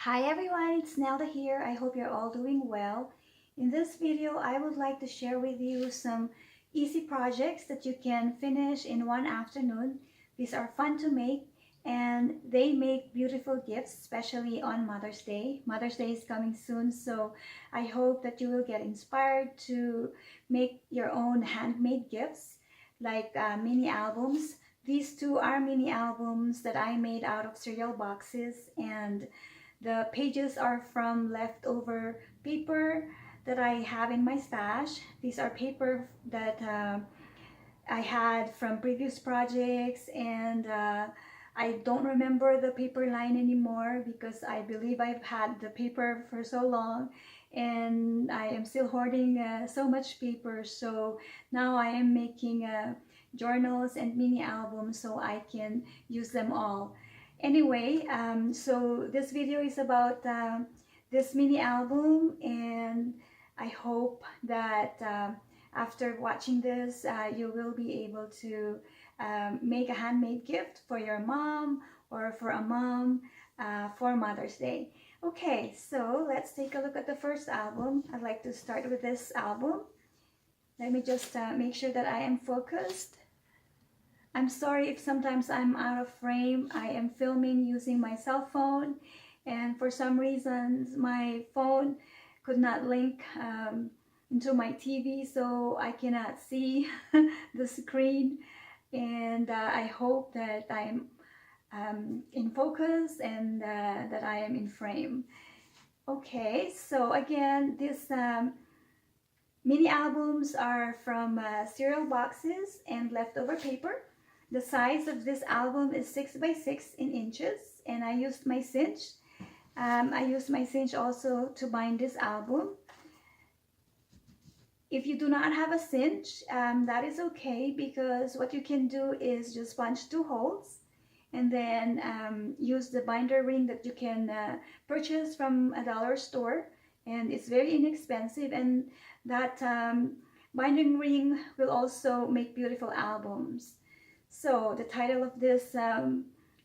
Hi everyone, it's Nelda here. I hope you're all doing well. In this video, I would like to share with you some easy projects that you can finish in one afternoon. These are fun to make and they make beautiful gifts, especially on Mother's Day. Mother's Day is coming soon, so I hope that you will get inspired to make your own handmade gifts like mini albums. These two are mini albums that I made out of cereal boxes, and the pages are from leftover paper that I have in my stash. These are paper that I had from previous projects, and I don't remember the paper line anymore because I believe I've had the paper for so long, and I am still hoarding so much paper. So now I am making journals and mini albums so I can use them all. Anyway, so this video is about this mini album, and I hope that after watching this, you will be able to make a handmade gift for your mom or for a mom for Mother's Day. Okay, so let's take a look at the first album. I'd like to start with this album. Let me just make sure that I am focused. I'm sorry if sometimes I'm out of frame. I am filming using my cell phone, and for some reasons my phone could not link into my TV, so I cannot see the screen. And I hope that I'm in focus and that I am in frame. Okay, so again, these mini albums are from cereal boxes and leftover paper. The size of this album is 6 by 6 in inches, and I used my cinch. I used my cinch also to bind this album. If you do not have a cinch, that is okay, because what you can do is just punch two holes and then use the binder ring that you can purchase from a dollar store, and it's very inexpensive, and that binding ring will also make beautiful albums. So the title of this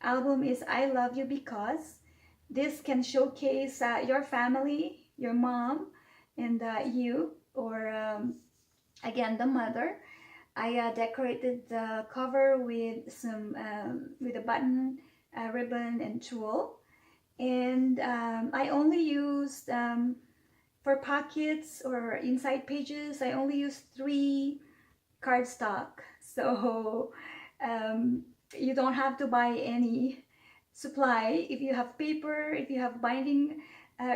album is I Love You Because. This can showcase your family, your mom, and you, or again the mother. I decorated the cover with some with a button, ribbon, and tulle, and I only used for pockets or inside pages. I only used 3 cardstock, so you don't have to buy any supply. If you have paper, if you have binding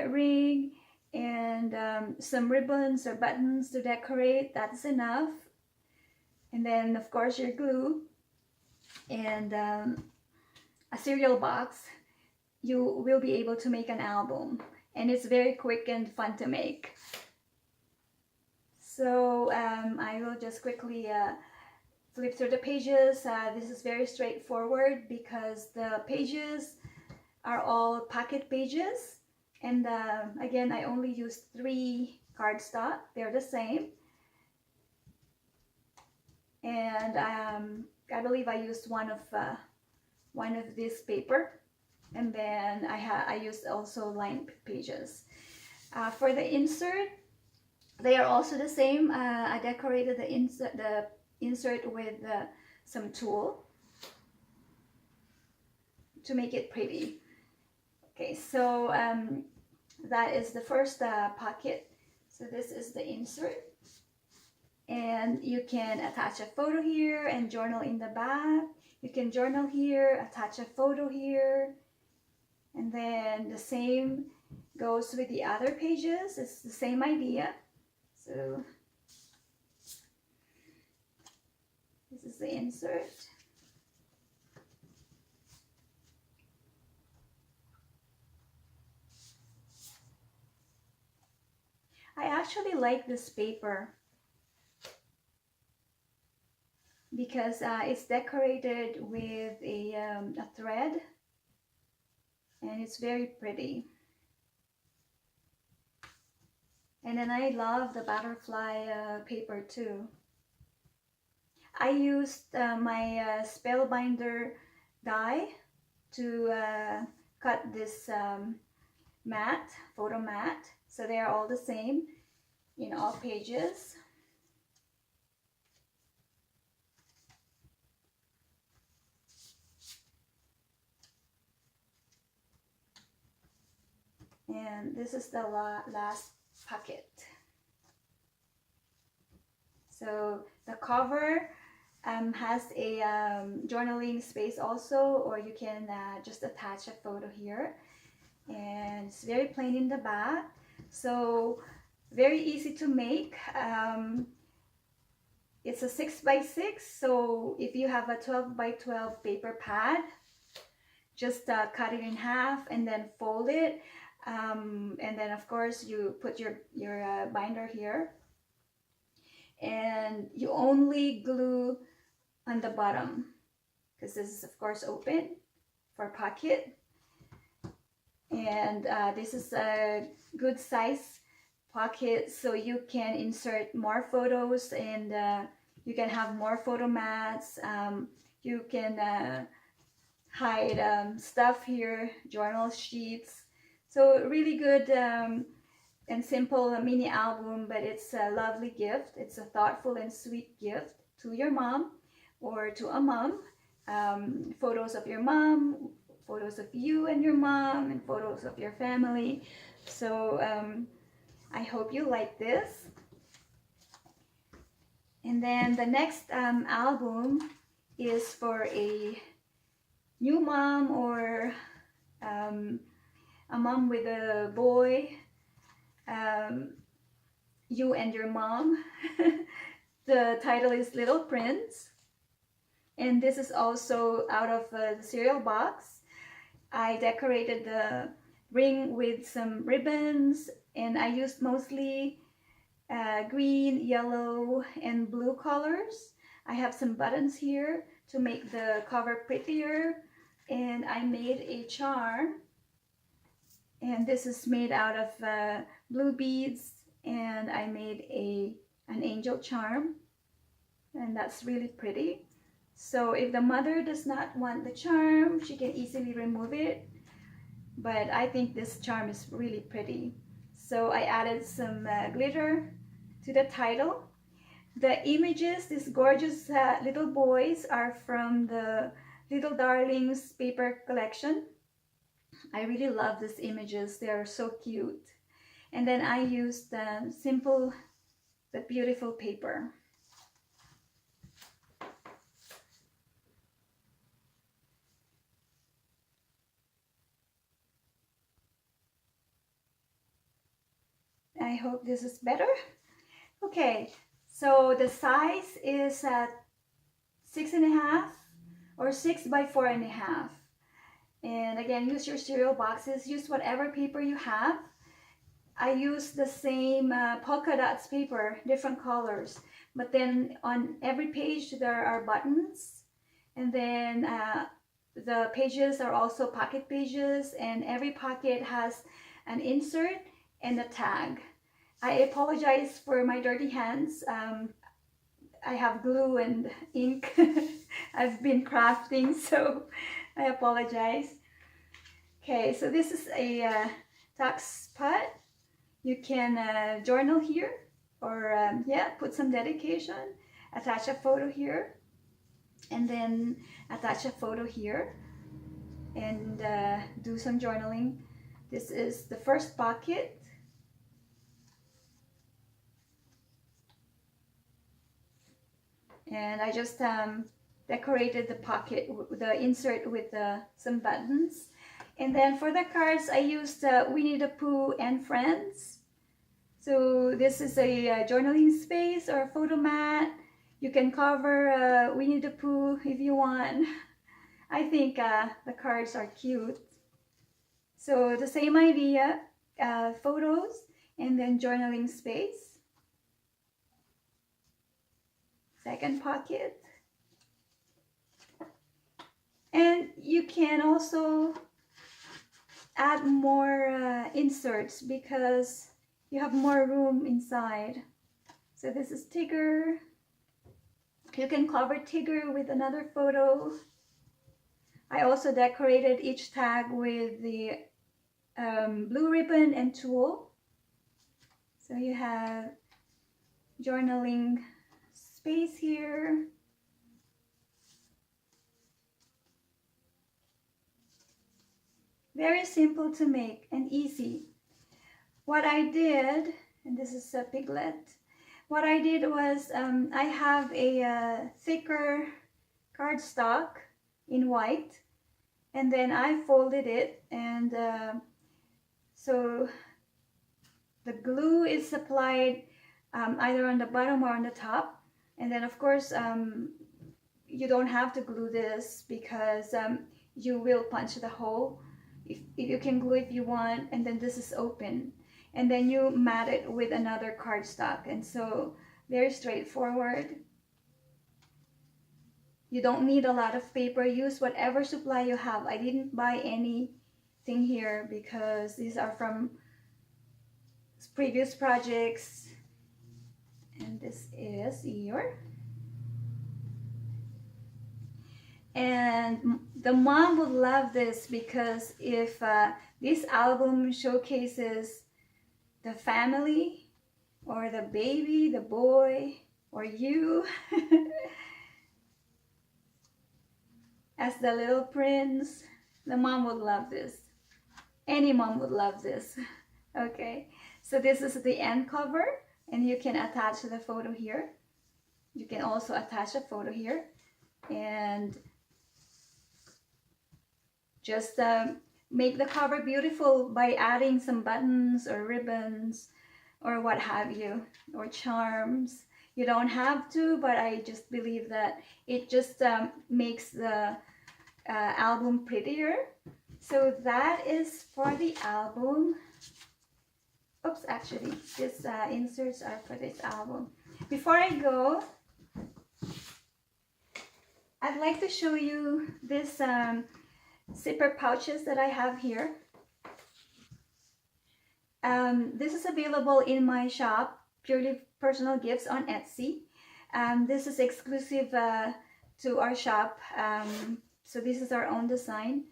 ring, and some ribbons or buttons to decorate, that's enough. And then of course your glue and a cereal box, you will be able to make an album, and it's very quick and fun to make. So I will just quickly flip through the pages. This is very straightforward because the pages are all pocket pages, and again I only used 3 cardstock. They're the same, and I believe I used one of this paper, and then I used also lined pages. For the insert, they are also the same. I decorated the insert with some tulle to make it pretty. Okay, so that is the first pocket. So this is the insert, and you can attach a photo here and journal in the back. You can journal here, attach a photo here, and then the same goes with the other pages. It's the same idea. So this is the insert. I actually like this paper because it's decorated with a thread, and it's very pretty. And then I love the butterfly paper too. I used my Spellbinder die to cut this mat, photo mat. So they are all the same in all pages. And this is the last pocket. So the cover has a journaling space also, or you can just attach a photo here. And it's very plain in the back, so very easy to make. It's a 6x6, so if you have a 12x12 paper pad, just cut it in half and then fold it, and then of course you put your binder here, and you only glue on the bottom because this is of course open for pocket. And this is a good size pocket, so you can insert more photos, and you can have more photo mats. You can hide stuff here, journal sheets. So really good and simple mini album, but it's a lovely gift. It's a thoughtful and sweet gift to your mom or to a mom. Photos of your mom, photos of you and your mom, and photos of your family. So I hope you like this. And then the next album is for a new mom, or a mom with a boy, you and your mom. The title is Little Prince, and this is also out of the cereal box. I decorated the ring with some ribbons, and I used mostly green, yellow, and blue colors. I have some buttons here to make the cover prettier, and I made a charm, and this is made out of blue beads, and I made an angel charm, and that's really pretty. So if the mother does not want the charm, she can easily remove it, but I think this charm is really pretty. So I added some glitter to the title. The images, these gorgeous little boys, are from the Little Darlings paper collection. I really love these images. They are so cute. And then I used simple but beautiful paper. I hope this is better. Okay, so the size is 6.5 or 6x4.5. And again, use your cereal boxes. Use whatever paper you have. I use the same polka dots paper, different colors. But then on every page there are buttons. And then the pages are also pocket pages. And every pocket has an insert and a tag. I apologize for my dirty hands. I have glue and ink. I've been crafting, so I apologize. Okay, so this is a tax spot. You can journal here, or yeah, put some dedication, attach a photo here, and then attach a photo here, and do some journaling. This is the first pocket. And I just decorated the pocket, the insert, with some buttons. And then for the cards, I used Winnie the Pooh and Friends. So this is a journaling space or a photo mat. You can cover Winnie the Pooh if you want. I think the cards are cute. So the same idea, photos and then journaling space. Second pocket. And you can also add more inserts because you have more room inside. So this is Tigger. You can cover Tigger with another photo. I also decorated each tag with the blue ribbon and tulle. So you have journaling space here. Very simple to make and easy. What I did, and this is a Piglet, what I did was I have a thicker cardstock in white, and then I folded it, and so the glue is applied either on the bottom or on the top. And then of course you don't have to glue this because you will punch the hole. If you can glue if you want, and then this is open, and then you mat it with another cardstock, and so very straightforward. You don't need a lot of paper. Use whatever supply you have. I didn't buy anything here because these are from previous projects, and this is Eeyore. And the mom would love this because if this album showcases the family or the baby, the boy, or you as the little prince, the mom would love this. Any mom would love this. Okay, so this is the end cover, and you can attach the photo here. You can also attach a photo here, and just make the cover beautiful by adding some buttons or ribbons or what have you, or charms. You don't have to, but I just believe that it just makes the album prettier. So that is for the album. Oops, actually, these inserts are for this album. Before I go, I'd like to show you this zipper pouches that I have here. This is available in my shop, Purely Personal Gifts on Etsy. This is exclusive to our shop, so this is our own design,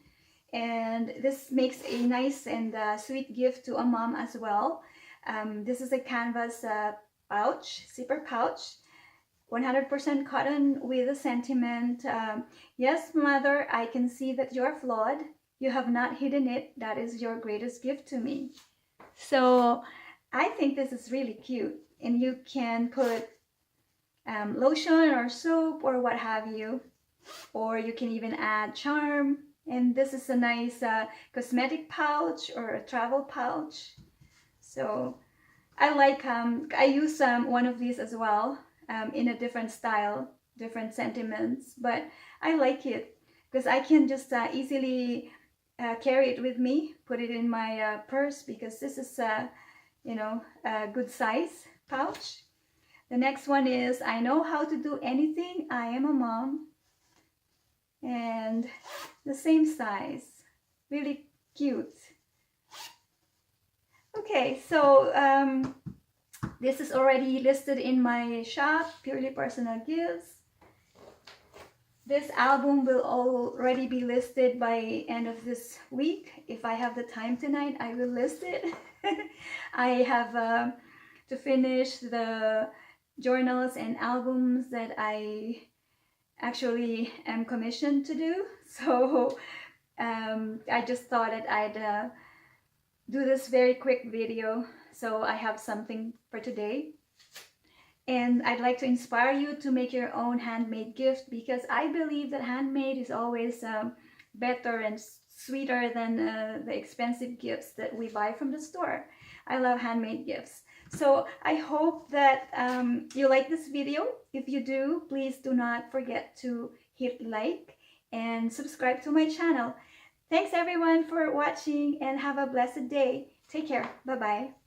and this makes a nice and sweet gift to a mom as well. This is a canvas pouch, zipper pouch, 100% cotton with a sentiment. Yes, mother, I can see that you're flawed. You have not hidden it. That is your greatest gift to me. So I think this is really cute, and you can put lotion or soap or what have you, or you can even add charm. And this is a nice cosmetic pouch or a travel pouch. So I like, I use one of these as well, in a different style, different sentiments, but I like it because I can just easily carry it with me, put it in my purse, because this is you know, a good size pouch. The next one is I know how to do anything, I am a mom, and the same size, really cute. Okay, so this is already listed in my shop, Purely Personal Gifts. This album will already be listed by end of this week. If I have the time tonight, I will list it. I have to finish the journals and albums that I actually am commissioned to do. So I just thought that I'd do this very quick video, so I have something for today. And I'd like to inspire you to make your own handmade gift, because I believe that handmade is always better and sweeter than the expensive gifts that we buy from the store. I love handmade gifts. So I hope that you like this video. If you do, please do not forget to hit like and subscribe to my channel. Thanks everyone for watching, and have a blessed day. Take care. Bye-bye.